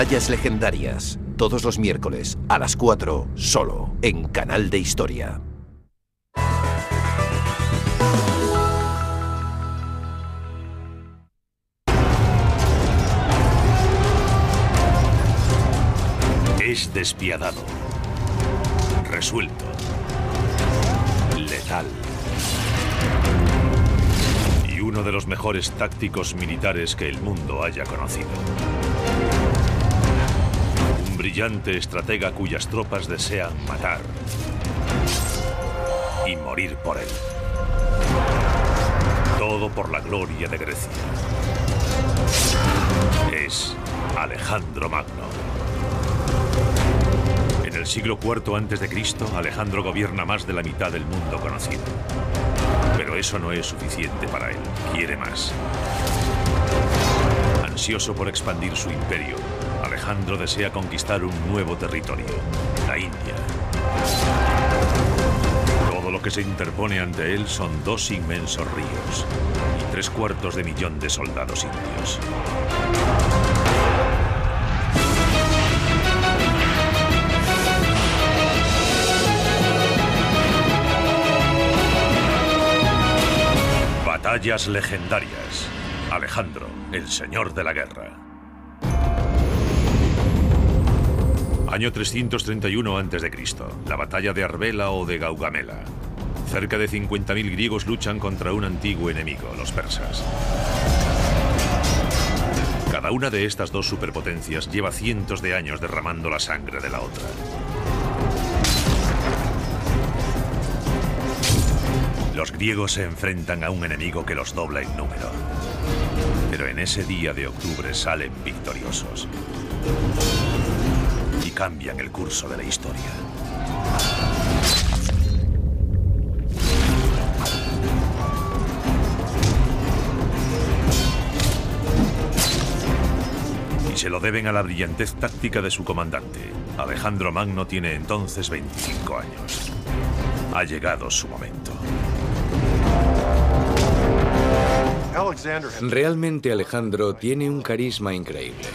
Batallas legendarias, todos los miércoles a las 4, solo en Canal de Historia. Es despiadado, resuelto, letal y uno de los mejores tácticos militares que el mundo haya conocido. Un brillante estratega cuyas tropas desean matar y morir por él. Todo por la gloria de Grecia. Es Alejandro Magno. En el siglo IV a.C., Alejandro gobierna más de la mitad del mundo conocido. Pero eso no es suficiente para él. Quiere más. Ansioso por expandir su imperio, Alejandro desea conquistar un nuevo territorio, la India. Todo lo que se interpone ante él son 2 inmensos ríos y 750.000 de soldados indios. Batallas legendarias. Alejandro, el señor de la guerra. Año 331 a.C., la batalla de Arbela o de Gaugamela. Cerca de 50.000 griegos luchan contra un antiguo enemigo, los persas. Cada una de estas dos superpotencias lleva cientos de años derramando la sangre de la otra. Los griegos se enfrentan a un enemigo que los dobla en número. Pero en ese día de octubre salen victoriosos. Y cambian el curso de la historia. Y se lo deben a la brillantez táctica de su comandante. Alejandro Magno tiene entonces 25 años. Ha llegado su momento. Realmente Alejandro tiene un carisma increíble.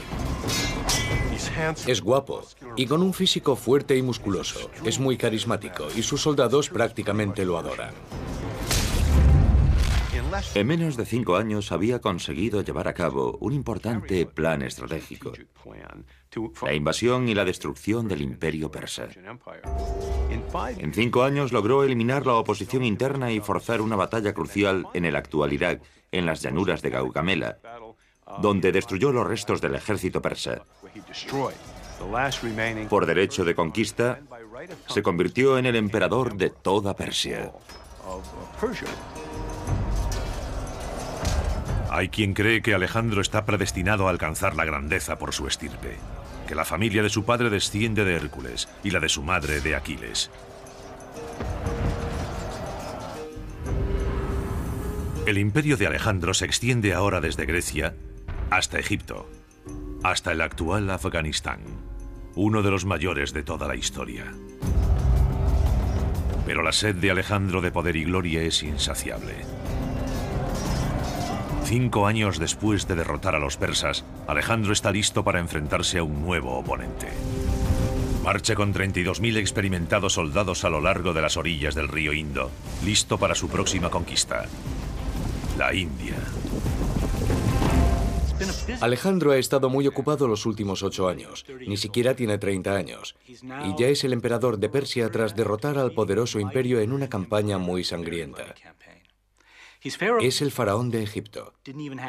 Es guapo y con un físico fuerte y musculoso. Es muy carismático y sus soldados prácticamente lo adoran. En menos de 5 años había conseguido llevar a cabo un importante plan estratégico: la invasión y la destrucción del imperio persa. En 5 años logró eliminar la oposición interna y forzar una batalla crucial en el actual Irak, en las llanuras de Gaugamela, donde destruyó los restos del ejército persa. Por derecho de conquista, se convirtió en el emperador de toda Persia. Hay quien cree que Alejandro está predestinado a alcanzar la grandeza por su estirpe, que la familia de su padre desciende de Hércules y la de su madre de Aquiles. El imperio de Alejandro se extiende ahora desde Grecia hasta Egipto, hasta el actual Afganistán, uno de los mayores de toda la historia. Pero la sed de Alejandro de poder y gloria es insaciable. 5 años después de derrotar a los persas, Alejandro está listo para enfrentarse a un nuevo oponente. Marcha con 32.000 experimentados soldados a lo largo de las orillas del río Indo, listo para su próxima conquista: la India. Alejandro ha estado muy ocupado los últimos 8 años. Ni siquiera tiene 30 años. Y ya es el emperador de Persia tras derrotar al poderoso imperio en una campaña muy sangrienta. Es el faraón de Egipto.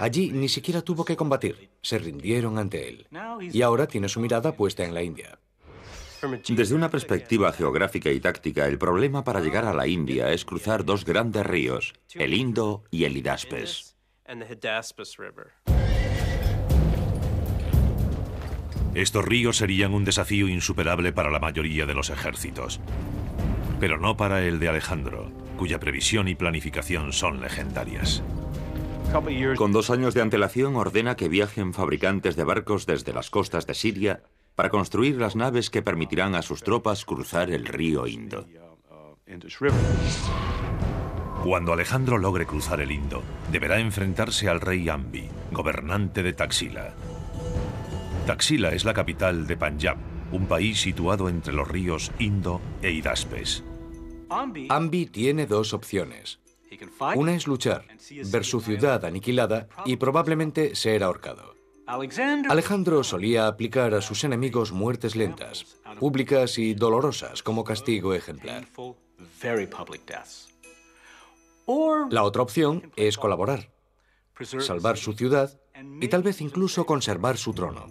Allí ni siquiera tuvo que combatir. Se rindieron ante él. Y ahora tiene su mirada puesta en la India. Desde una perspectiva geográfica y táctica, el problema para llegar a la India es cruzar 2 grandes ríos, el Indo y el Hidaspes. Estos ríos serían un desafío insuperable para la mayoría de los ejércitos, pero no para el de Alejandro, cuya previsión y planificación son legendarias. Con 2 años de antelación ordena que viajen fabricantes de barcos desde las costas de Siria para construir las naves que permitirán a sus tropas cruzar el río Indo. Cuando Alejandro logre cruzar el Indo, deberá enfrentarse al rey Ambi, gobernante de Taxila. Taxila es la capital de Panjab, un país situado entre los ríos Indo e Hidaspes. Ambi tiene dos opciones. Una es luchar, ver su ciudad aniquilada y probablemente ser ahorcado. Alejandro solía aplicar a sus enemigos muertes lentas, públicas y dolorosas como castigo ejemplar. La otra opción es colaborar, salvar su ciudad y tal vez incluso conservar su trono.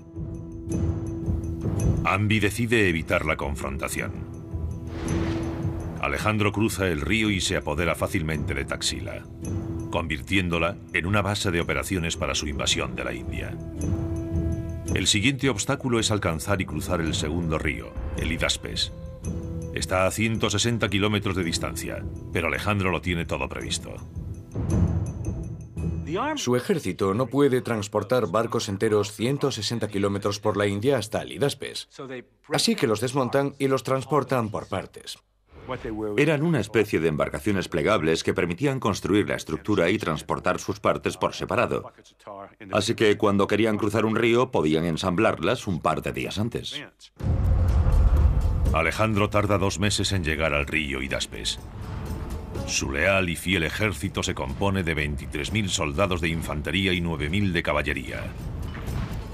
Ambi decide evitar la confrontación. Alejandro cruza el río y se apodera fácilmente de Taxila, convirtiéndola en una base de operaciones para su invasión de la India. El siguiente obstáculo es alcanzar y cruzar el segundo río, el Hidaspes. Está a 160 kilómetros de distancia, pero Alejandro lo tiene todo previsto. Su ejército no puede transportar barcos enteros 160 kilómetros por la India hasta el Hidaspes, así que los desmontan y los transportan por partes. Eran una especie de embarcaciones plegables que permitían construir la estructura y transportar sus partes por separado. Así que cuando querían cruzar un río, podían ensamblarlas un par de días antes. Alejandro tarda 2 meses en llegar al río Hidaspes. Su leal y fiel ejército se compone de 23.000 soldados de infantería y 9.000 de caballería.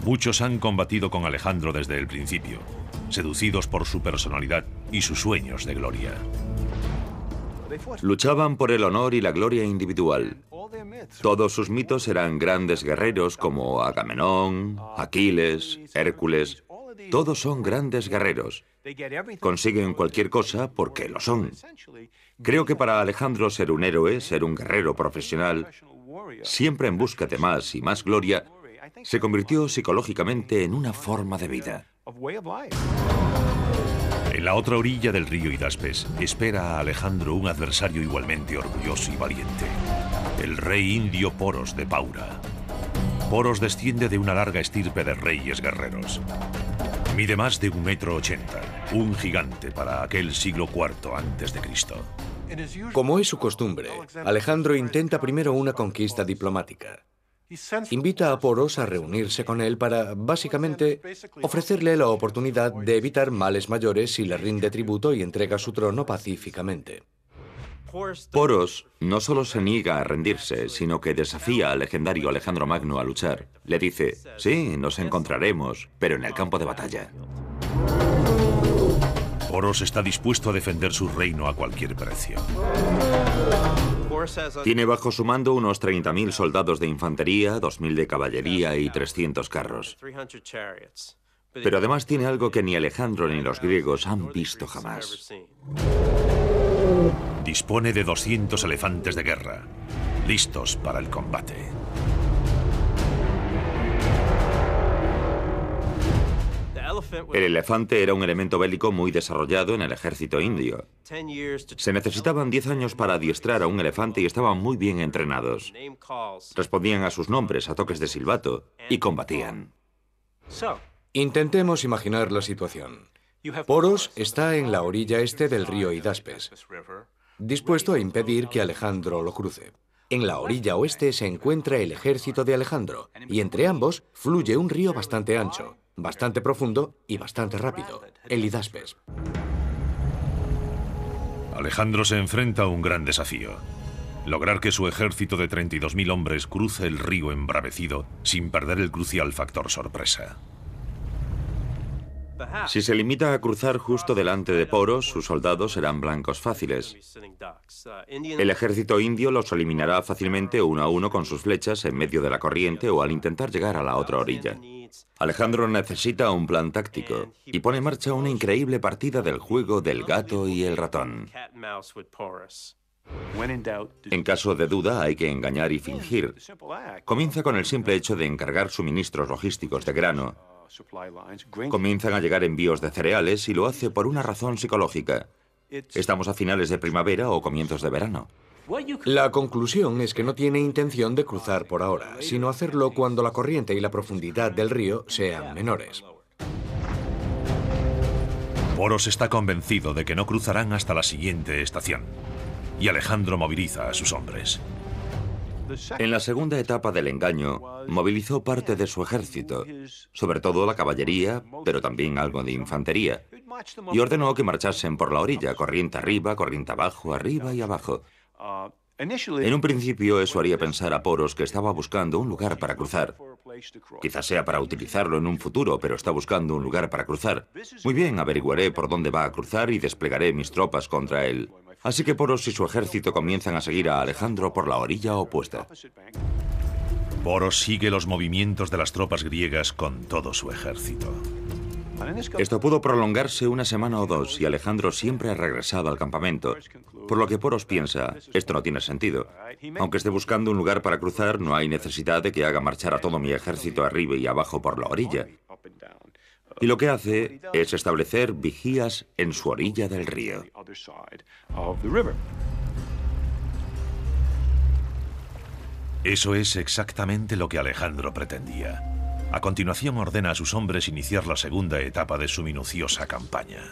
Muchos han combatido con Alejandro desde el principio, seducidos por su personalidad y sus sueños de gloria. Luchaban por el honor y la gloria individual. Todos sus mitos eran grandes guerreros como Agamenón, Aquiles, Hércules. Todos son grandes guerreros. Consiguen cualquier cosa porque lo son. Creo que para Alejandro ser un héroe, ser un guerrero profesional, siempre en busca de más y más gloria, se convirtió psicológicamente en una forma de vida. En la otra orilla del río Hidaspes espera a Alejandro un adversario igualmente orgulloso y valiente, el rey indio Poros de Paura. Poros desciende de una larga estirpe de reyes guerreros. Mide más de 1,80 m, un gigante para aquel siglo IV a.C. Como es su costumbre, Alejandro intenta primero una conquista diplomática. Invita a Poros a reunirse con él para, básicamente, ofrecerle la oportunidad de evitar males mayores si le rinde tributo y entrega su trono pacíficamente. Poros no solo se niega a rendirse, sino que desafía al legendario Alejandro Magno a luchar. Le dice, sí, nos encontraremos, pero en el campo de batalla. Poros está dispuesto a defender su reino a cualquier precio. Tiene bajo su mando unos 30.000 soldados de infantería, 2.000 de caballería y 300 carros. Pero además tiene algo que ni Alejandro ni los griegos han visto jamás. Dispone de 200 elefantes de guerra, listos para el combate. El elefante era un elemento bélico muy desarrollado en el ejército indio. Se necesitaban 10 años para adiestrar a un elefante y estaban muy bien entrenados. Respondían a sus nombres a toques de silbato y combatían. Intentemos imaginar la situación. Poros está en la orilla este del río Hidaspes, dispuesto a impedir que Alejandro lo cruce. En la orilla oeste se encuentra el ejército de Alejandro, y entre ambos fluye un río bastante ancho, bastante profundo y bastante rápido, el Hidaspes. Alejandro se enfrenta a un gran desafío: lograr que su ejército de 32.000 hombres cruce el río embravecido sin perder el crucial factor sorpresa. Si se limita a cruzar justo delante de Poros, sus soldados serán blancos fáciles. El ejército indio los eliminará fácilmente uno a uno con sus flechas en medio de la corriente o al intentar llegar a la otra orilla. Alejandro necesita un plan táctico y pone en marcha una increíble partida del juego del gato y el ratón. En caso de duda hay que engañar y fingir. Comienza con el simple hecho de encargar suministros logísticos de grano. Comienzan a llegar envíos de cereales y lo hace por una razón psicológica. Estamos a finales de primavera o comienzos de verano. La conclusión es que no tiene intención de cruzar por ahora, sino hacerlo cuando la corriente y la profundidad del río sean menores. Poros está convencido de que no cruzarán hasta la siguiente estación, y Alejandro moviliza a sus hombres. En la segunda etapa del engaño, movilizó parte de su ejército, sobre todo la caballería, pero también algo de infantería, y ordenó que marchasen por la orilla, corriente arriba, corriente abajo, arriba y abajo. En un principio eso haría pensar a Poros que estaba buscando un lugar para cruzar. Quizás sea para utilizarlo en un futuro, pero está buscando un lugar para cruzar. Muy bien, averiguaré por dónde va a cruzar y desplegaré mis tropas contra él. Así que Poros y su ejército comienzan a seguir a Alejandro por la orilla opuesta. Poros sigue los movimientos de las tropas griegas con todo su ejército. Esto pudo prolongarse una semana o dos y Alejandro siempre ha regresado al campamento, por lo que Poros piensa, esto no tiene sentido. Aunque esté buscando un lugar para cruzar, no hay necesidad de que haga marchar a todo mi ejército arriba y abajo por la orilla. Y lo que hace es establecer vigías en su orilla del río. Eso es exactamente lo que Alejandro pretendía. A continuación ordena a sus hombres iniciar la segunda etapa de su minuciosa campaña.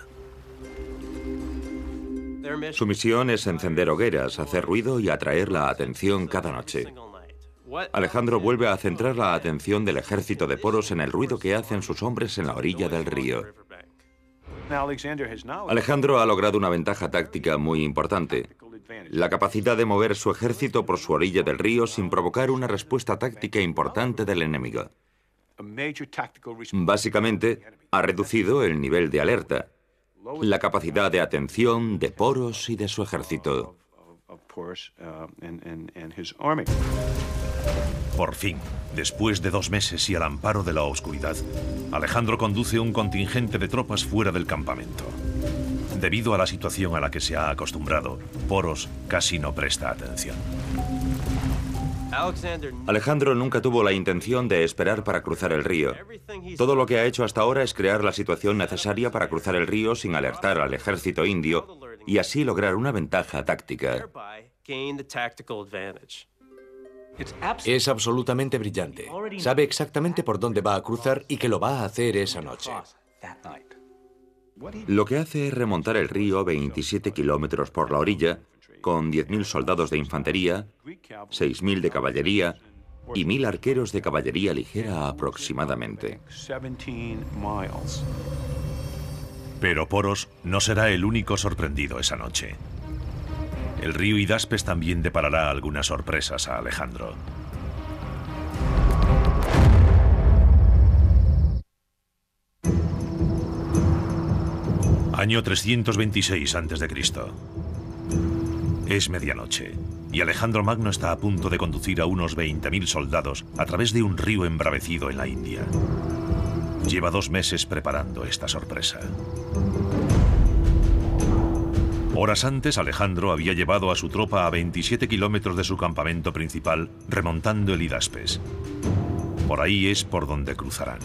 Su misión es encender hogueras, hacer ruido y atraer la atención cada noche. Alejandro vuelve a centrar la atención del ejército de Poros en el ruido que hacen sus hombres en la orilla del río. Alejandro ha logrado una ventaja táctica muy importante: la capacidad de mover su ejército por su orilla del río sin provocar una respuesta táctica importante del enemigo. Básicamente, ha reducido el nivel de alerta, la capacidad de atención de Poros y de su ejército. Por fin, después de 2 meses y al amparo de la oscuridad, Alejandro conduce un contingente de tropas fuera del campamento. Debido a la situación a la que se ha acostumbrado, Poros casi no presta atención. Alejandro nunca tuvo la intención de esperar para cruzar el río. Todo lo que ha hecho hasta ahora es crear la situación necesaria para cruzar el río sin alertar al ejército indio y así lograr una ventaja táctica. Es absolutamente brillante. Sabe exactamente por dónde va a cruzar y que lo va a hacer esa noche. Lo que hace es remontar el río 27 kilómetros por la orilla, con 10.000 soldados de infantería, 6.000 de caballería y 1.000 arqueros de caballería ligera aproximadamente. Pero Poros no será el único sorprendido esa noche. El río Hidaspes también deparará algunas sorpresas a Alejandro. Año 326 a.C. Es medianoche y Alejandro Magno está a punto de conducir a unos 20.000 soldados a través de un río embravecido en la India. Lleva 2 meses preparando esta sorpresa. Horas antes, Alejandro había llevado a su tropa a 27 kilómetros de su campamento principal, remontando el Hidaspes. Por ahí es por donde cruzarán.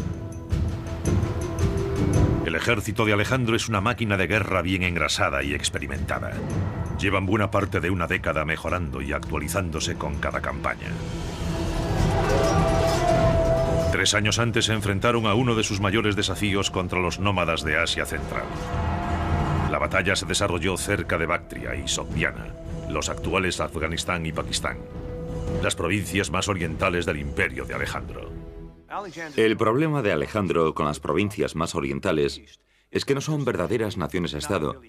El ejército de Alejandro es una máquina de guerra bien engrasada y experimentada. Llevan buena parte de una década mejorando y actualizándose con cada campaña. 3 años antes se enfrentaron a uno de sus mayores desafíos contra los nómadas de Asia Central. La batalla se desarrolló cerca de Bactria y Sogdiana, los actuales Afganistán y Pakistán, las provincias más orientales del imperio de Alejandro. El problema de Alejandro con las provincias más orientales es que no son verdaderas naciones-estado,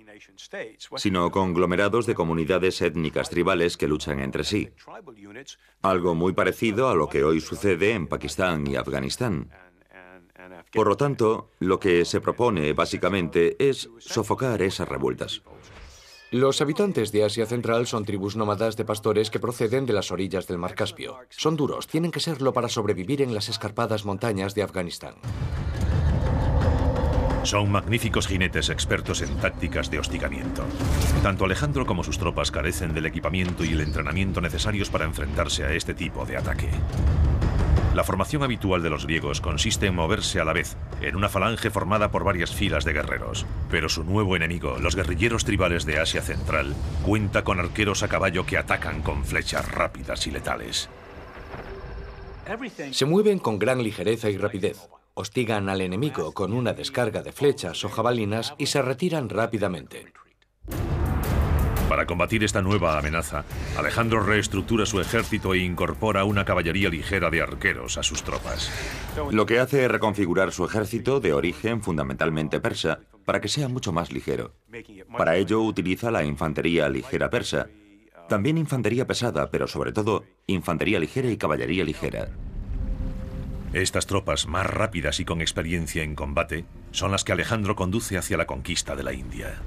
sino conglomerados de comunidades étnicas tribales que luchan entre sí. Algo muy parecido a lo que hoy sucede en Pakistán y Afganistán. Por lo tanto, lo que se propone básicamente es sofocar esas revueltas. Los habitantes de Asia Central son tribus nómadas de pastores que proceden de las orillas del Mar Caspio. Son duros, tienen que serlo para sobrevivir en las escarpadas montañas de Afganistán. Son magníficos jinetes expertos en tácticas de hostigamiento. Tanto Alejandro como sus tropas carecen del equipamiento y el entrenamiento necesarios para enfrentarse a este tipo de ataque. La formación habitual de los griegos consiste en moverse a la vez, en una falange formada por varias filas de guerreros. Pero su nuevo enemigo, los guerrilleros tribales de Asia Central, cuenta con arqueros a caballo que atacan con flechas rápidas y letales. Se mueven con gran ligereza y rapidez. Hostigan al enemigo con una descarga de flechas o jabalinas y se retiran rápidamente. Para combatir esta nueva amenaza, Alejandro reestructura su ejército e incorpora una caballería ligera de arqueros a sus tropas. Lo que hace es reconfigurar su ejército, de origen fundamentalmente persa, para que sea mucho más ligero. Para ello utiliza la infantería ligera persa, también infantería pesada, pero sobre todo infantería ligera y caballería ligera. Estas tropas más rápidas y con experiencia en combate son las que Alejandro conduce hacia la conquista de la India.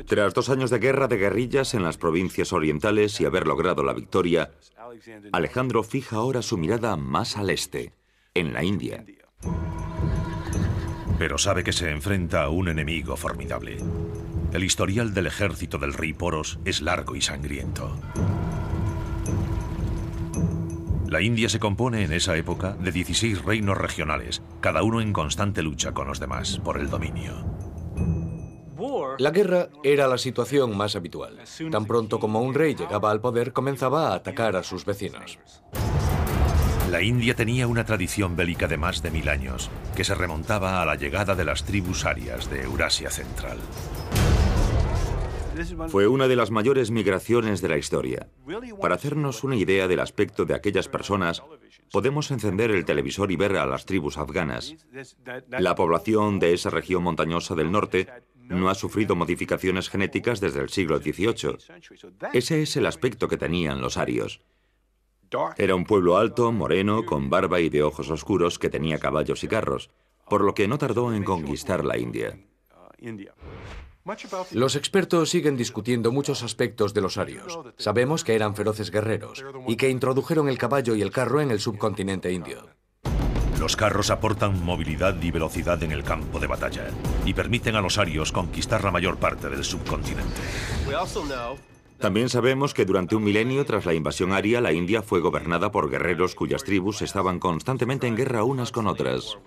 Tras 2 años de guerra de guerrillas en las provincias orientales y haber logrado la victoria, Alejandro fija ahora su mirada más al este, en la India. Pero sabe que se enfrenta a un enemigo formidable. El historial del ejército del rey Poros es largo y sangriento. La India se compone en esa época de 16 reinos regionales, cada uno en constante lucha con los demás por el dominio. La guerra era la situación más habitual. Tan pronto como un rey llegaba al poder, comenzaba a atacar a sus vecinos. La India tenía una tradición bélica de más de 1000 años, que se remontaba a la llegada de las tribus arias de Eurasia Central. Fue una de las mayores migraciones de la historia. Para hacernos una idea del aspecto de aquellas personas, podemos encender el televisor y ver a las tribus afganas. La población de esa región montañosa del norte no ha sufrido modificaciones genéticas desde el siglo XVIII. Ese es el aspecto que tenían los arios. Era un pueblo alto, moreno, con barba y de ojos oscuros que tenía caballos y carros, por lo que no tardó en conquistar la India. Los expertos siguen discutiendo muchos aspectos de los arios. Sabemos que eran feroces guerreros y que introdujeron el caballo y el carro en el subcontinente indio. Los carros aportan movilidad y velocidad en el campo de batalla y permiten a los arios conquistar la mayor parte del subcontinente. También sabemos que durante un milenio tras la invasión aria, la India fue gobernada por guerreros cuyas tribus estaban constantemente en guerra unas con otras.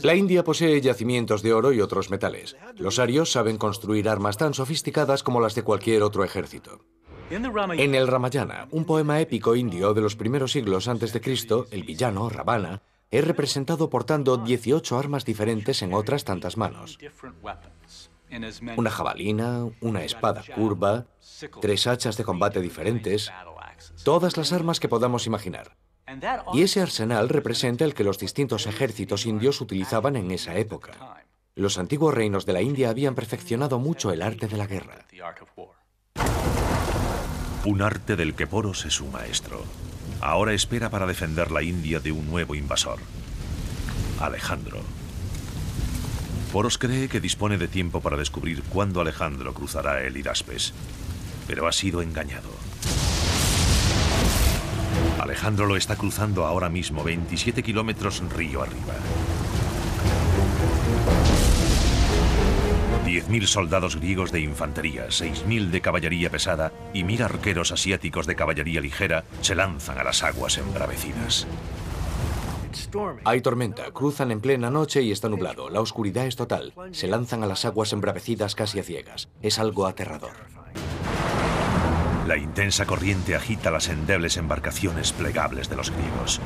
La India posee yacimientos de oro y otros metales. Los arios saben construir armas tan sofisticadas como las de cualquier otro ejército. En el Ramayana, un poema épico indio de los primeros siglos antes de Cristo, el villano, Ravana, es representado portando 18 armas diferentes en otras tantas manos. Una jabalina, una espada curva, 3 hachas de combate diferentes, todas las armas que podamos imaginar. Y ese arsenal representa el que los distintos ejércitos indios utilizaban en esa época. Los antiguos reinos de la India habían perfeccionado mucho el arte de la guerra. Un arte del que Poros es un maestro. Ahora espera para defender la India de un nuevo invasor, Alejandro. Poros cree que dispone de tiempo para descubrir cuándo Alejandro cruzará el Hidaspes, pero ha sido engañado. Alejandro lo está cruzando ahora mismo, 27 kilómetros río arriba. 10.000 soldados griegos de infantería, 6.000 de caballería pesada y 1.000 arqueros asiáticos de caballería ligera se lanzan a las aguas embravecidas. Hay tormenta, cruzan en plena noche y está nublado. La oscuridad es total. Se lanzan a las aguas embravecidas casi a ciegas. Es algo aterrador. La intensa corriente agita las endebles embarcaciones plegables de los griegos.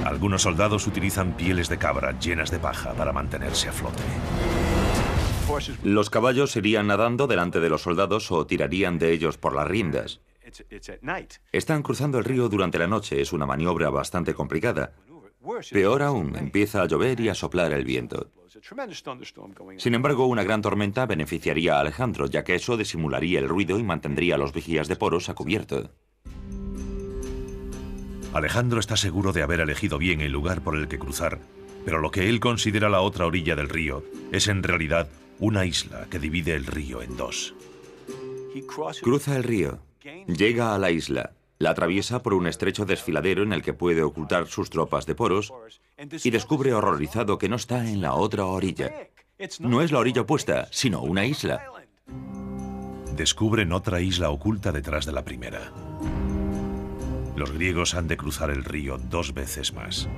Algunos soldados utilizan pieles de cabra llenas de paja para mantenerse a flote. Los caballos irían nadando delante de los soldados o tirarían de ellos por las riendas. Están cruzando el río durante la noche, es una maniobra bastante complicada. Peor aún, empieza a llover y a soplar el viento. Sin embargo, una gran tormenta beneficiaría a Alejandro, ya que eso disimularía el ruido y mantendría a los vigías de Poros a cubierto. Alejandro está seguro de haber elegido bien el lugar por el que cruzar, pero lo que él considera la otra orilla del río es en realidad una isla que divide el río en dos. Cruza el río, llega a la isla, la atraviesa por un estrecho desfiladero en el que puede ocultar sus tropas de Poros y descubre horrorizado que no está en la otra orilla. No es la orilla opuesta, sino una isla. Descubren otra isla oculta detrás de la primera. Los griegos han de cruzar el río 2 veces más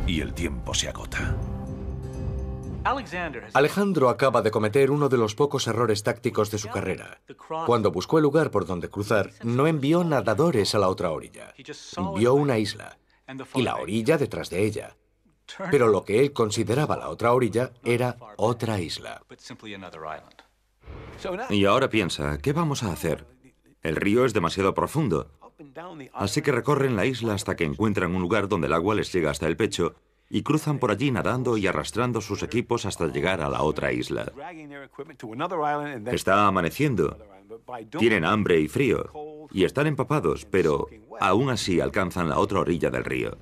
y el tiempo se agota. Alejandro acaba de cometer uno de los pocos errores tácticos de su carrera. Cuando buscó el lugar por donde cruzar, no envió nadadores a la otra orilla. Vio una isla y la orilla detrás de ella. pero lo que él consideraba la otra orilla era otra isla. Y ahora piensa, ¿qué vamos a hacer? El río es demasiado profundo, así que recorren la isla hasta que encuentran un lugar donde el agua les llega hasta el pecho y cruzan por allí nadando y arrastrando sus equipos hasta llegar a la otra isla. Está amaneciendo, tienen hambre y frío, y están empapados, pero aún así alcanzan la otra orilla del río.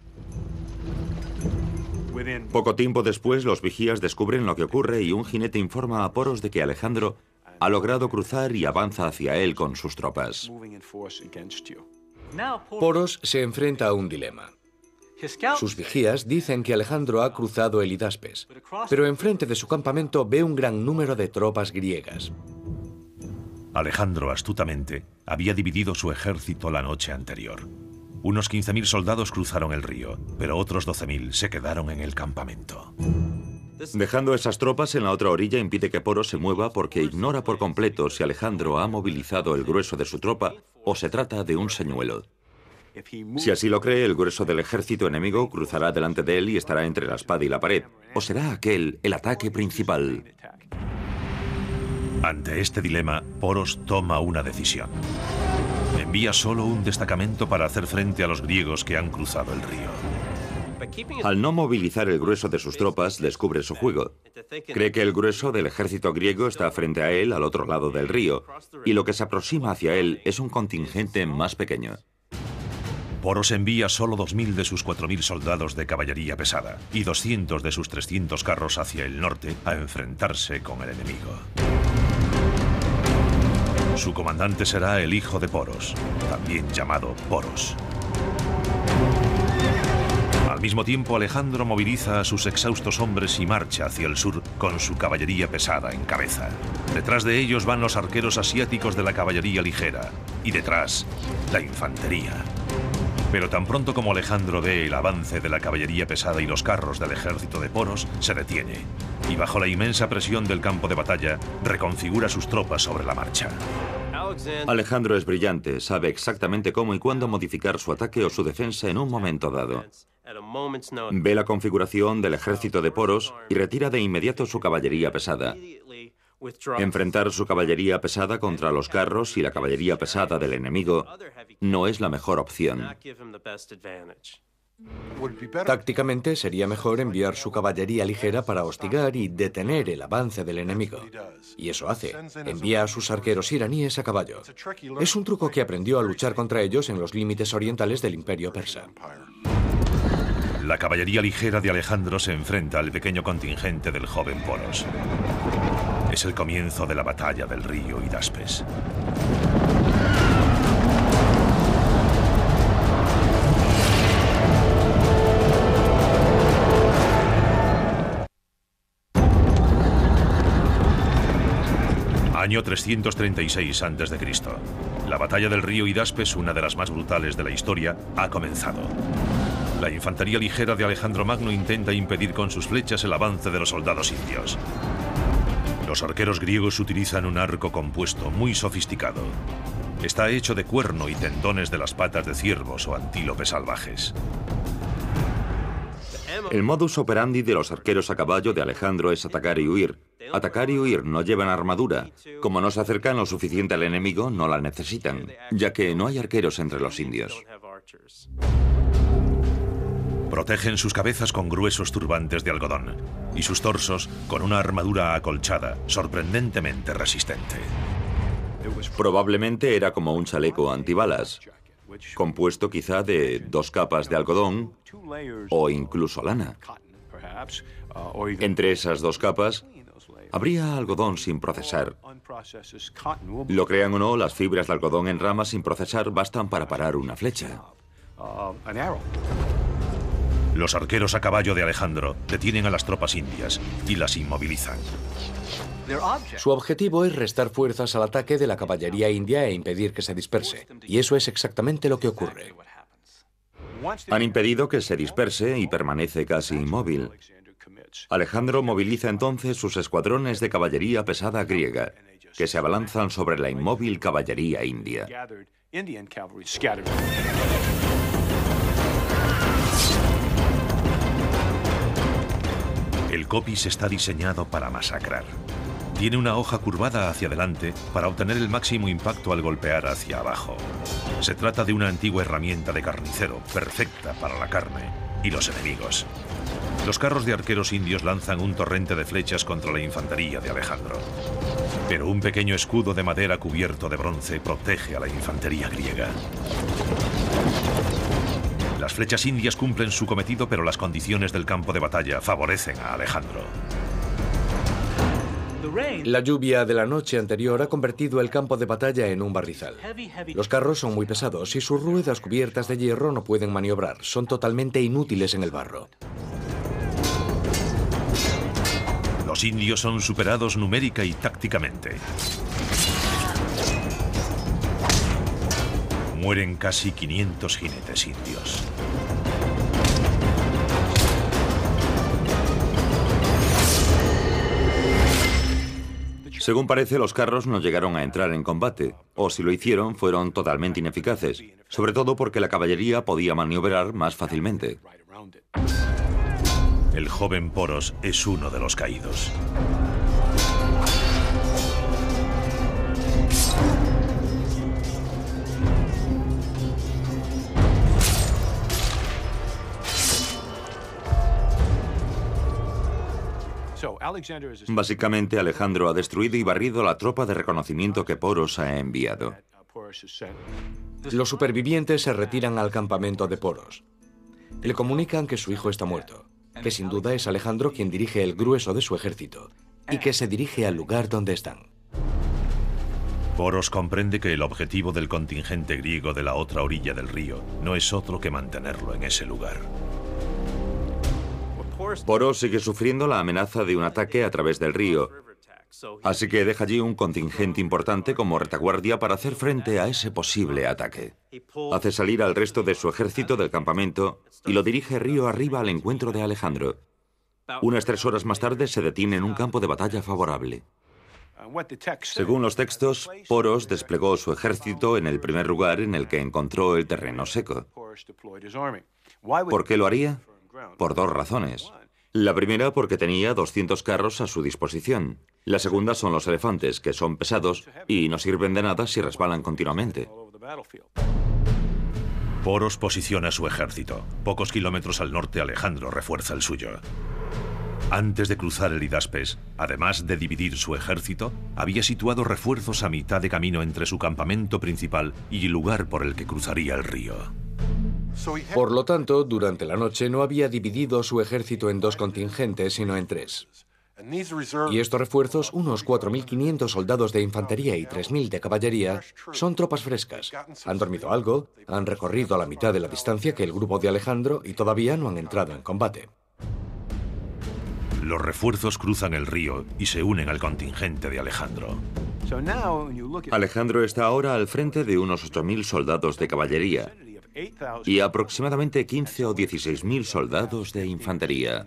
Poco tiempo después, los vigías descubren lo que ocurre y un jinete informa a Poros de que Alejandro ha logrado cruzar y avanza hacia él con sus tropas. Poros se enfrenta a un dilema. Sus vigías dicen que Alejandro ha cruzado el Hidaspes, pero enfrente de su campamento ve un gran número de tropas griegas. Alejandro, astutamente, había dividido su ejército la noche anterior. Unos 15.000 soldados cruzaron el río, pero otros 12.000 se quedaron en el campamento. Dejando esas tropas en la otra orilla impide que Poros se mueva porque ignora por completo si Alejandro ha movilizado el grueso de su tropa o se trata de un señuelo. Si así lo cree, el grueso del ejército enemigo cruzará delante de él y estará entre la espada y la pared. ¿O será aquel el ataque principal? Ante este dilema, Poros toma una decisión. Envía solo un destacamento para hacer frente a los griegos que han cruzado el río. Al no movilizar el grueso de sus tropas, descubre su juego. Cree que el grueso del ejército griego está frente a él al otro lado del río, y lo que se aproxima hacia él es un contingente más pequeño. Poros envía solo 2.000 de sus 4.000 soldados de caballería pesada y 200 de sus 300 carros hacia el norte a enfrentarse con el enemigo. Su comandante será el hijo de Poros, también llamado Poros. Al mismo tiempo, Alejandro moviliza a sus exhaustos hombres y marcha hacia el sur con su caballería pesada en cabeza. Detrás de ellos van los arqueros asiáticos de la caballería ligera y detrás, la infantería. Pero tan pronto como Alejandro ve el avance de la caballería pesada y los carros del ejército de Poros, se detiene y bajo la inmensa presión del campo de batalla, reconfigura sus tropas sobre la marcha. Alejandro es brillante, sabe exactamente cómo y cuándo modificar su ataque o su defensa en un momento dado. Ve la configuración del ejército de Poros y retira de inmediato su caballería pesada. Enfrentar su caballería pesada contra los carros y la caballería pesada del enemigo no es la mejor opción. Tácticamente sería mejor enviar su caballería ligera para hostigar y detener el avance del enemigo. Y eso hace. Envía a sus arqueros iraníes a caballo. Es un truco que aprendió a luchar contra ellos en los límites orientales del Imperio Persa. La caballería ligera de Alejandro se enfrenta al pequeño contingente del joven Poros. Es el comienzo de la batalla del río Hidaspes. Año 336 a.C. La batalla del río Hidaspes, una de las más brutales de la historia, ha comenzado. La infantería ligera de Alejandro Magno intenta impedir con sus flechas el avance de los soldados indios. Los arqueros griegos utilizan un arco compuesto muy sofisticado. Está hecho de cuerno y tendones de las patas de ciervos o antílopes salvajes. El modus operandi de los arqueros a caballo de Alejandro es atacar y huir. Atacar y huir, no llevan armadura. Como no se acercan lo suficiente al enemigo, no la necesitan, ya que no hay arqueros entre los indios. Protegen sus cabezas con gruesos turbantes de algodón y sus torsos con una armadura acolchada, sorprendentemente resistente. Probablemente era como un chaleco antibalas, compuesto quizá de 2 capas de algodón o incluso lana. Entre esas 2 capas habría algodón sin procesar. Lo crean o no, las fibras de algodón en ramas sin procesar bastan para parar una flecha. Los arqueros a caballo de Alejandro detienen a las tropas indias y las inmovilizan. Su objetivo es restar fuerzas al ataque de la caballería india e impedir que se disperse. Y eso es exactamente lo que ocurre. Han impedido que se disperse y permanece casi inmóvil. Alejandro moviliza entonces sus escuadrones de caballería pesada griega, que se abalanzan sobre la inmóvil caballería india. copis está diseñado para masacrar. Tiene una hoja curvada hacia adelante para obtener el máximo impacto al golpear hacia abajo. Se trata de una antigua herramienta de carnicero, perfecta para la carne y los enemigos. Los carros de arqueros indios lanzan un torrente de flechas contra la infantería de Alejandro. Pero un pequeño escudo de madera cubierto de bronce protege a la infantería griega. Las flechas indias cumplen su cometido, pero las condiciones del campo de batalla favorecen a Alejandro. La lluvia de la noche anterior ha convertido el campo de batalla en un barrizal. Los carros son muy pesados y sus ruedas cubiertas de hierro no pueden maniobrar. Son totalmente inútiles en el barro. Los indios son superados numérica y tácticamente. Mueren casi 500 jinetes indios. Según parece, los carros no llegaron a entrar en combate, o si lo hicieron, fueron totalmente ineficaces, sobre todo porque la caballería podía maniobrar más fácilmente. El joven Poros es uno de los caídos. Básicamente, Alejandro ha destruido y barrido la tropa de reconocimiento que Poros ha enviado. Los supervivientes se retiran al campamento de Poros. Le comunican que su hijo está muerto, que sin duda es Alejandro quien dirige el grueso de su ejército y que se dirige al lugar donde están. Poros comprende que el objetivo del contingente griego de la otra orilla del río no es otro que mantenerlo en ese lugar. Poros sigue sufriendo la amenaza de un ataque a través del río, así que deja allí un contingente importante como retaguardia para hacer frente a ese posible ataque. Hace salir al resto de su ejército del campamento y lo dirige río arriba al encuentro de Alejandro. Unas 3 horas más tarde se detiene en un campo de batalla favorable. Según los textos, Poros desplegó su ejército en el primer lugar en el que encontró el terreno seco. ¿Por qué lo haría? Por 2 razones. La primera, porque tenía 200 carros a su disposición. La segunda son los elefantes, que son pesados y no sirven de nada si resbalan continuamente. Poros posiciona su ejército. Pocos kilómetros al norte, Alejandro refuerza el suyo. Antes de cruzar el Hidaspes, además de dividir su ejército, había situado refuerzos a mitad de camino entre su campamento principal y el lugar por el que cruzaría el río. Por lo tanto, durante la noche no había dividido su ejército en 2 contingentes, sino en 3. Y estos refuerzos, unos 4.500 soldados de infantería y 3.000 de caballería, son tropas frescas. Han dormido algo, han recorrido a la mitad de la distancia que el grupo de Alejandro y todavía no han entrado en combate. Los refuerzos cruzan el río y se unen al contingente de Alejandro. Alejandro está ahora al frente de unos 8.000 soldados de caballería y aproximadamente 15 o 16.000 soldados de infantería.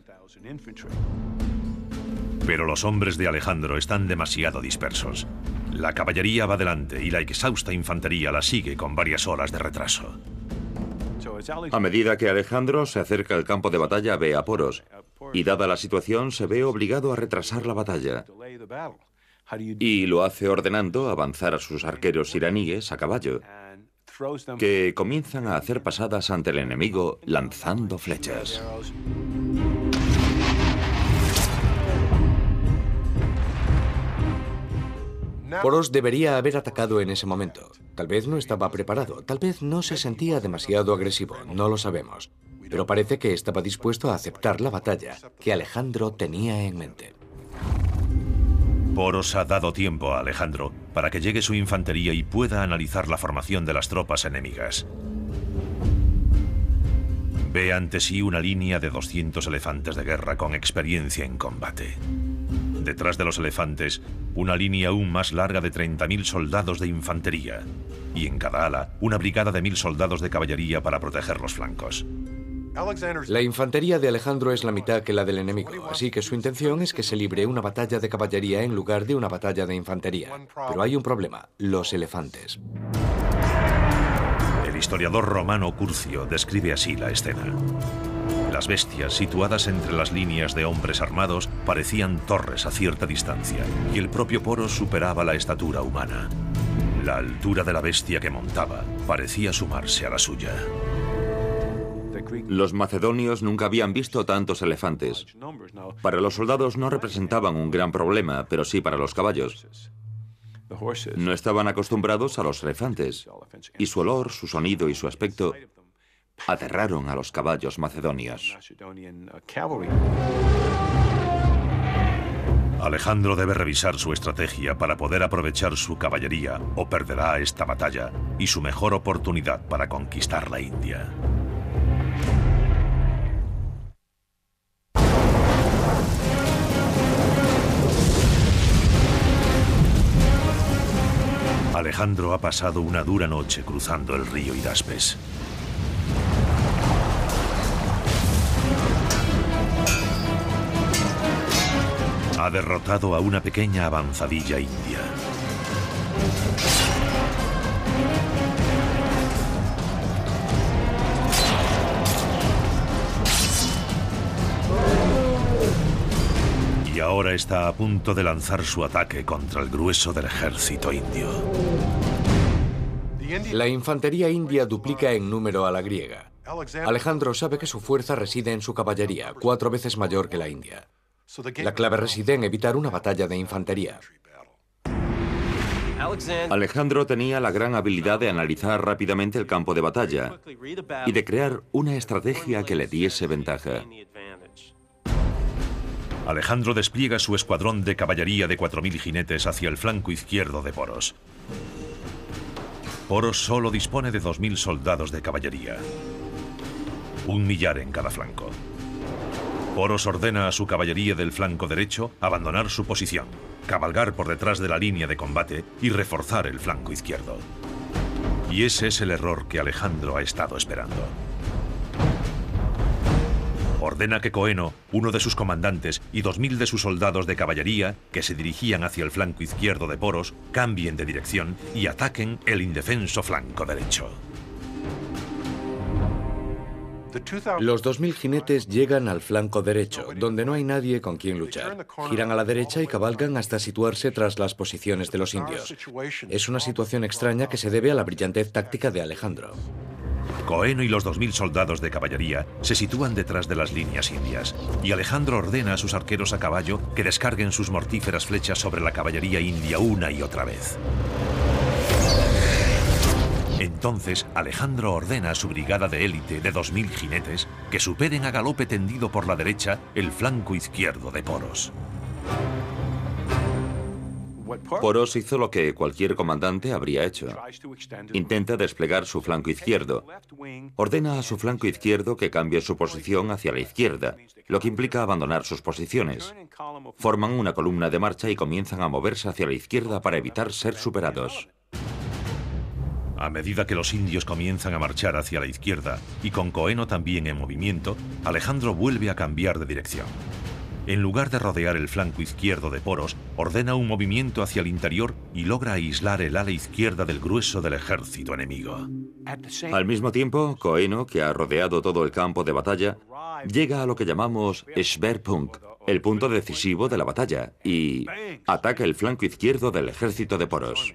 Pero los hombres de Alejandro están demasiado dispersos. La caballería va delante y la exhausta infantería la sigue con varias horas de retraso. A medida que Alejandro se acerca al campo de batalla, ve a Poros, y dada la situación, se ve obligado a retrasar la batalla. Y lo hace ordenando avanzar a sus arqueros iraníes a caballo, que comienzan a hacer pasadas ante el enemigo lanzando flechas. Poros debería haber atacado en ese momento. Tal vez no estaba preparado, tal vez no se sentía demasiado agresivo, no lo sabemos. Pero parece que estaba dispuesto a aceptar la batalla que Alejandro tenía en mente. Poros ha dado tiempo a Alejandro para que llegue su infantería y pueda analizar la formación de las tropas enemigas. Ve ante sí una línea de 200 elefantes de guerra con experiencia en combate. Detrás de los elefantes, una línea aún más larga de 30.000 soldados de infantería. Y en cada ala, una brigada de 1.000 soldados de caballería para proteger los flancos. La infantería de Alejandro es la mitad que la del enemigo, así que su intención es que se libre una batalla de caballería en lugar de una batalla de infantería. Pero hay un problema, los elefantes. El historiador romano Curcio describe así la escena. Las bestias, situadas entre las líneas de hombres armados, parecían torres a cierta distancia, y el propio Poros superaba la estatura humana. La altura de la bestia que montaba parecía sumarse a la suya. Los macedonios nunca habían visto tantos elefantes. Para los soldados no representaban un gran problema, pero sí para los caballos. No estaban acostumbrados a los elefantes, y su olor, su sonido y su aspecto aterraron a los caballos macedonios. Alejandro debe revisar su estrategia para poder aprovechar su caballería o perderá esta batalla y su mejor oportunidad para conquistar la India. Alejandro ha pasado una dura noche cruzando el río Hidaspes. Ha derrotado a una pequeña avanzadilla india. Y ahora está a punto de lanzar su ataque contra el grueso del ejército indio. La infantería india duplica en número a la griega. Alejandro sabe que su fuerza reside en su caballería, 4 veces mayor que la india. La clave reside en evitar una batalla de infantería. Alejandro tenía la gran habilidad de analizar rápidamente el campo de batalla y de crear una estrategia que le diese ventaja. Alejandro despliega su escuadrón de caballería de 4.000 jinetes hacia el flanco izquierdo de Poros. Poros solo dispone de 2.000 soldados de caballería, 1 millar en cada flanco. Poros ordena a su caballería del flanco derecho abandonar su posición, cabalgar por detrás de la línea de combate y reforzar el flanco izquierdo. Y ese es el error que Alejandro ha estado esperando. Ordena que Coeno, uno de sus comandantes y 2.000 de sus soldados de caballería que se dirigían hacia el flanco izquierdo de Poros, cambien de dirección y ataquen el indefenso flanco derecho. Los 2.000 jinetes llegan al flanco derecho, donde no hay nadie con quien luchar. Giran a la derecha y cabalgan hasta situarse tras las posiciones de los indios. Es una situación extraña que se debe a la brillantez táctica de Alejandro. Coeno y los 2.000 soldados de caballería se sitúan detrás de las líneas indias, y Alejandro ordena a sus arqueros a caballo que descarguen sus mortíferas flechas sobre la caballería india una y otra vez. Entonces, Alejandro ordena a su brigada de élite de 2.000 jinetes que superen a galope tendido por la derecha el flanco izquierdo de Poros. Poros hizo lo que cualquier comandante habría hecho. Intenta desplegar su flanco izquierdo. Ordena a su flanco izquierdo que cambie su posición hacia la izquierda, lo que implica abandonar sus posiciones. Forman una columna de marcha y comienzan a moverse hacia la izquierda para evitar ser superados. A medida que los indios comienzan a marchar hacia la izquierda y con Coeno también en movimiento, Alejandro vuelve a cambiar de dirección. En lugar de rodear el flanco izquierdo de Poros, ordena un movimiento hacia el interior y logra aislar el ala izquierda del grueso del ejército enemigo. Al mismo tiempo, Coeno, que ha rodeado todo el campo de batalla, llega a lo que llamamos Schwerpunkt, el punto decisivo de la batalla, y ataca el flanco izquierdo del ejército de Poros.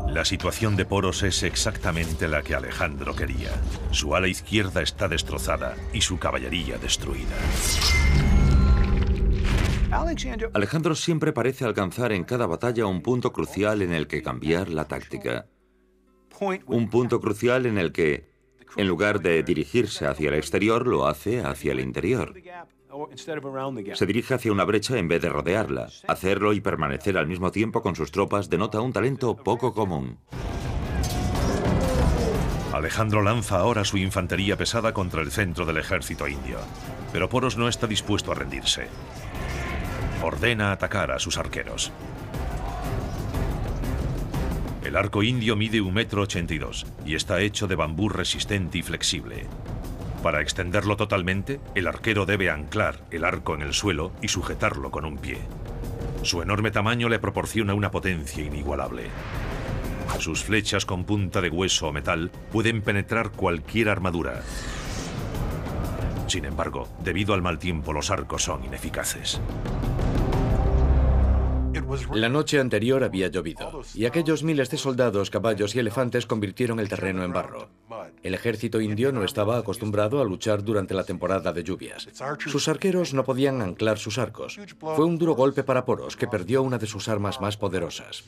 La situación de Poros es exactamente la que Alejandro quería. Su ala izquierda está destrozada y su caballería destruida. Alejandro siempre parece alcanzar en cada batalla un punto crucial en el que cambiar la táctica. Un punto crucial en el que, en lugar de dirigirse hacia el exterior, lo hace hacia el interior. Se dirige hacia una brecha en vez de rodearla. Hacerlo y permanecer al mismo tiempo con sus tropas denota un talento poco común. Alejandro lanza ahora su infantería pesada contra el centro del ejército indio. Pero Poros no está dispuesto a rendirse. Ordena atacar a sus arqueros. El arco indio mide 1,82 m y está hecho de bambú resistente y flexible. Para extenderlo totalmente, el arquero debe anclar el arco en el suelo y sujetarlo con un pie. Su enorme tamaño le proporciona una potencia inigualable. Sus flechas con punta de hueso o metal pueden penetrar cualquier armadura. Sin embargo, debido al mal tiempo, los arcos son ineficaces. La noche anterior había llovido, y aquellos miles de soldados, caballos y elefantes convirtieron el terreno en barro. El ejército indio no estaba acostumbrado a luchar durante la temporada de lluvias. Sus arqueros no podían anclar sus arcos. Fue un duro golpe para Poros, que perdió una de sus armas más poderosas.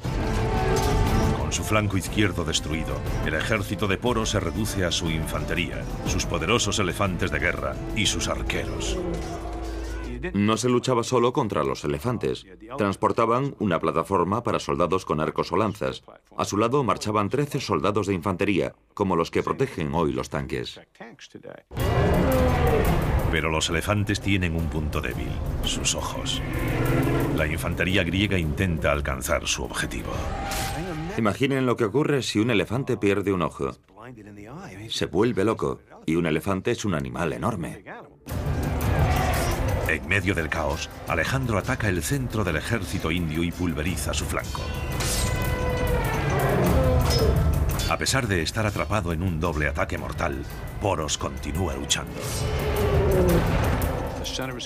Con su flanco izquierdo destruido, el ejército de Poros se reduce a su infantería, sus poderosos elefantes de guerra y sus arqueros. No se luchaba solo contra los elefantes. Transportaban una plataforma para soldados con arcos o lanzas. A su lado marchaban 13 soldados de infantería, como los que protegen hoy los tanques. Pero los elefantes tienen un punto débil, sus ojos. La infantería griega intenta alcanzar su objetivo. Imaginen lo que ocurre si un elefante pierde un ojo. Se vuelve loco, y un elefante es un animal enorme. En medio del caos, Alejandro ataca el centro del ejército indio y pulveriza su flanco. A pesar de estar atrapado en un doble ataque mortal, Poros continúa luchando.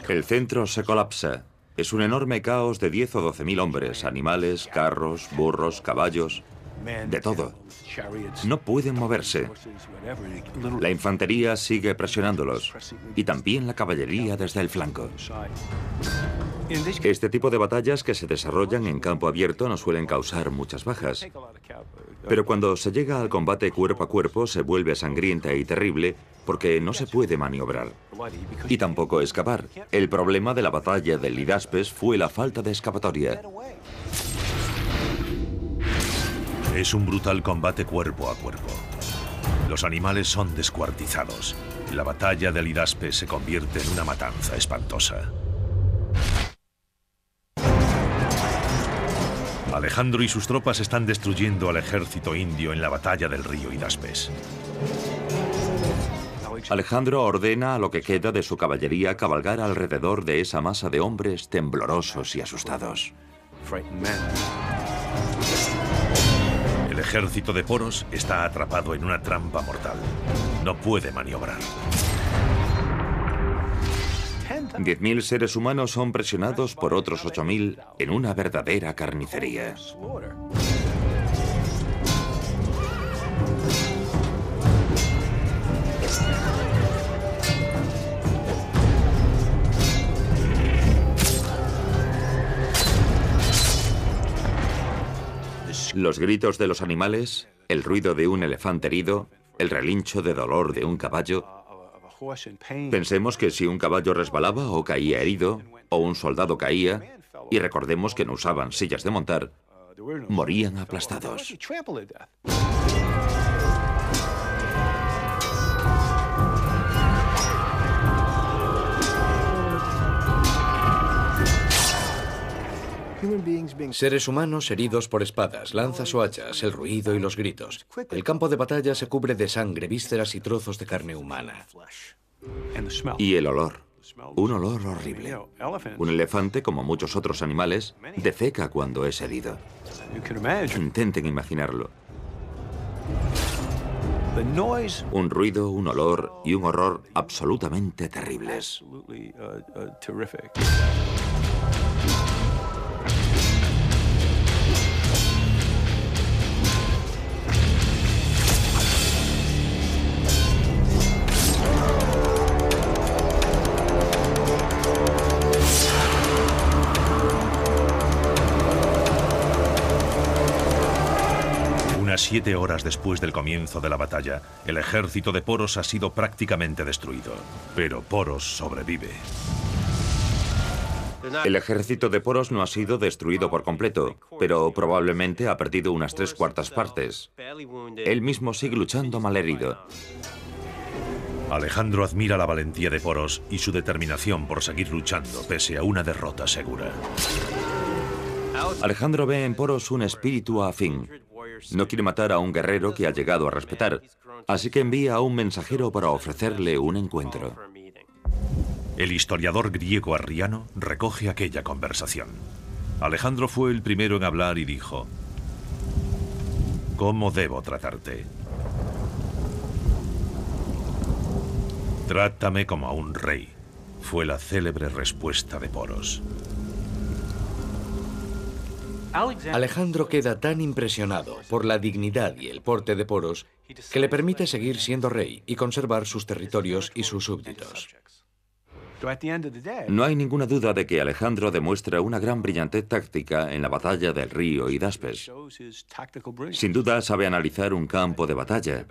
El centro se colapsa. Es un enorme caos de 10 o 12.000 hombres, animales, carros, burros, caballos, de todo. No pueden moverse. La infantería sigue presionándolos, y también la caballería desde el flanco. Este tipo de batallas que se desarrollan en campo abierto no suelen causar muchas bajas. Pero cuando se llega al combate cuerpo a cuerpo se vuelve sangrienta y terrible porque no se puede maniobrar. Y tampoco escapar. El problema de la batalla del Hidaspes fue la falta de escapatoria. Es un brutal combate cuerpo a cuerpo. Los animales son descuartizados. La batalla del Hidaspes se convierte en una matanza espantosa. Alejandro y sus tropas están destruyendo al ejército indio en la batalla del río Hidaspes. Alejandro ordena a lo que queda de su caballería cabalgar alrededor de esa masa de hombres temblorosos y asustados. El ejército de Poros está atrapado en una trampa mortal. No puede maniobrar. 10.000 seres humanos son presionados por otros 8.000 en una verdadera carnicería. Los gritos de los animales, el ruido de un elefante herido, el relincho de dolor de un caballo. Pensemos que si un caballo resbalaba o caía herido, o un soldado caía, y recordemos que no usaban sillas de montar, morían aplastados. Seres humanos heridos por espadas, lanzas o hachas, el ruido y los gritos. El campo de batalla se cubre de sangre, vísceras y trozos de carne humana. Y el olor. Un olor horrible. Un elefante, como muchos otros animales, defeca cuando es herido. Intenten imaginarlo. Un ruido, un olor y un horror absolutamente terribles. Unas 7 horas después del comienzo de la batalla, el ejército de Poros ha sido prácticamente destruido. Pero Poros sobrevive. El ejército de Poros no ha sido destruido por completo, pero probablemente ha perdido unas 3/4 partes. Él mismo sigue luchando malherido. Alejandro admira la valentía de Poros y su determinación por seguir luchando pese a una derrota segura. Alejandro ve en Poros un espíritu afín. No quiere matar a un guerrero que ha llegado a respetar, así que envía a un mensajero para ofrecerle un encuentro. El historiador griego Arriano recoge aquella conversación. Alejandro fue el primero en hablar y dijo: ¿Cómo debo tratarte? Trátame como a un rey, fue la célebre respuesta de Poros. Alejandro queda tan impresionado por la dignidad y el porte de Poros que le permite seguir siendo rey y conservar sus territorios y sus súbditos. No hay ninguna duda de que Alejandro demuestra una gran brillantez táctica en la batalla del río Hidaspes. Sin duda sabe analizar un campo de batalla.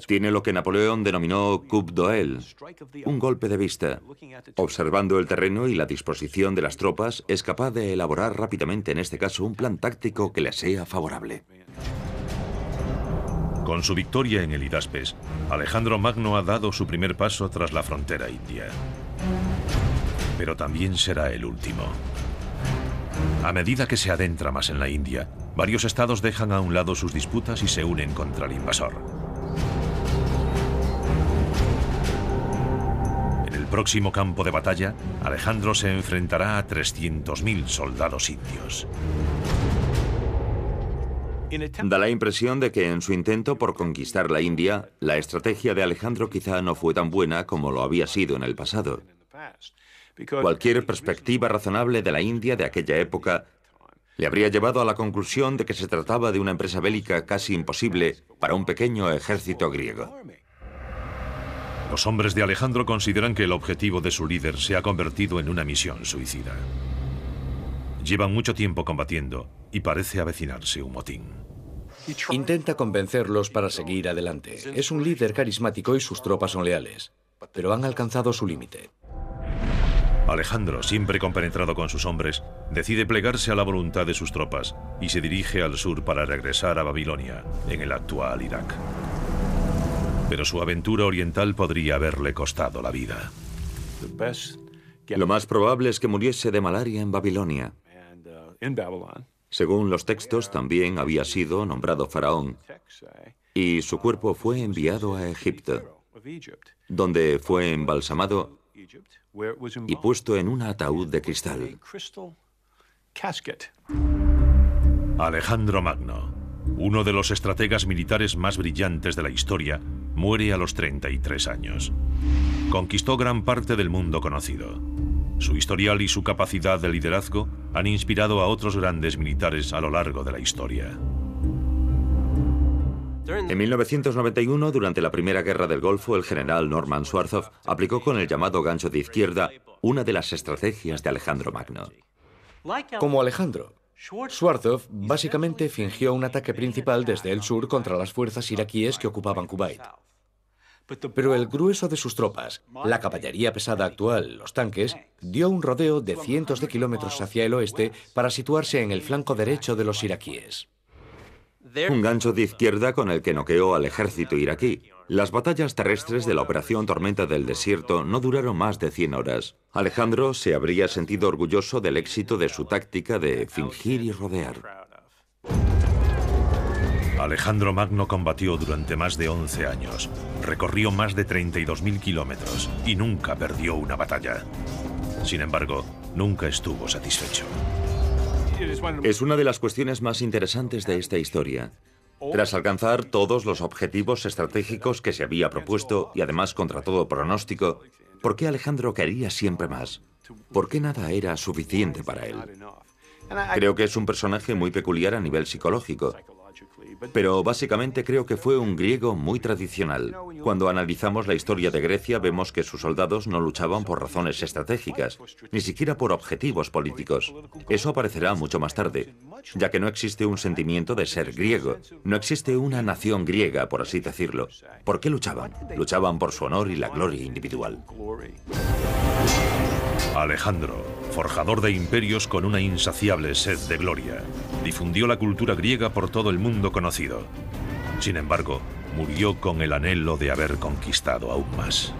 Tiene lo que Napoleón denominó coup d'oeil, un golpe de vista. Observando el terreno y la disposición de las tropas, es capaz de elaborar rápidamente, en este caso, un plan táctico que le sea favorable. Con su victoria en el Hidaspes, Alejandro Magno ha dado su primer paso tras la frontera india. Pero también será el último. A medida que se adentra más en la India, varios estados dejan a un lado sus disputas y se unen contra el invasor. En el próximo campo de batalla, Alejandro se enfrentará a 300.000 soldados indios. Da la impresión de que en su intento por conquistar la India, la estrategia de Alejandro quizá no fue tan buena como lo había sido en el pasado. Cualquier perspectiva razonable de la India de aquella época le habría llevado a la conclusión de que se trataba de una empresa bélica casi imposible para un pequeño ejército griego. Los hombres de Alejandro consideran que el objetivo de su líder se ha convertido en una misión suicida. Llevan mucho tiempo combatiendo y parece avecinarse un motín. Intenta convencerlos para seguir adelante. Es un líder carismático y sus tropas son leales, pero han alcanzado su límite. Alejandro, siempre compenetrado con sus hombres, decide plegarse a la voluntad de sus tropas y se dirige al sur para regresar a Babilonia, en el actual Irak. Pero su aventura oriental podría haberle costado la vida. Lo más probable es que muriese de malaria en Babilonia. Según los textos, también había sido nombrado faraón y su cuerpo fue enviado a Egipto, donde fue embalsamado y puesto en un ataúd de cristal. Alejandro Magno, uno de los estrategas militares más brillantes de la historia, muere a los 33 años. Conquistó gran parte del mundo conocido. Su historial y su capacidad de liderazgo han inspirado a otros grandes militares a lo largo de la historia. En 1991, durante la Primera Guerra del Golfo, el general Norman Schwarzkopf aplicó con el llamado gancho de izquierda una de las estrategias de Alejandro Magno. Como Alejandro, Schwarzkopf básicamente fingió un ataque principal desde el sur contra las fuerzas iraquíes que ocupaban Kuwait. Pero el grueso de sus tropas, la caballería pesada actual, los tanques, dio un rodeo de cientos de kilómetros hacia el oeste para situarse en el flanco derecho de los iraquíes. Un gancho de izquierda con el que noqueó al ejército iraquí. Las batallas terrestres de la Operación Tormenta del Desierto no duraron más de 100 horas. Alejandro se habría sentido orgulloso del éxito de su táctica de fingir y rodear. Alejandro Magno combatió durante más de 11 años, recorrió más de 32.000 kilómetros y nunca perdió una batalla. Sin embargo, nunca estuvo satisfecho. Es una de las cuestiones más interesantes de esta historia. Tras alcanzar todos los objetivos estratégicos que se había propuesto y además contra todo pronóstico, ¿por qué Alejandro quería siempre más? ¿Por qué nada era suficiente para él? Creo que es un personaje muy peculiar a nivel psicológico. Pero básicamente creo que fue un griego muy tradicional. Cuando analizamos la historia de Grecia vemos que sus soldados no luchaban por razones estratégicas, ni siquiera por objetivos políticos. Eso aparecerá mucho más tarde, ya que no existe un sentimiento de ser griego. No existe una nación griega, por así decirlo. ¿Por qué luchaban? Luchaban por su honor y la gloria individual. Alejandro, forjador de imperios con una insaciable sed de gloria, difundió la cultura griega por todo el mundo conocido. Sin embargo, murió con el anhelo de haber conquistado aún más.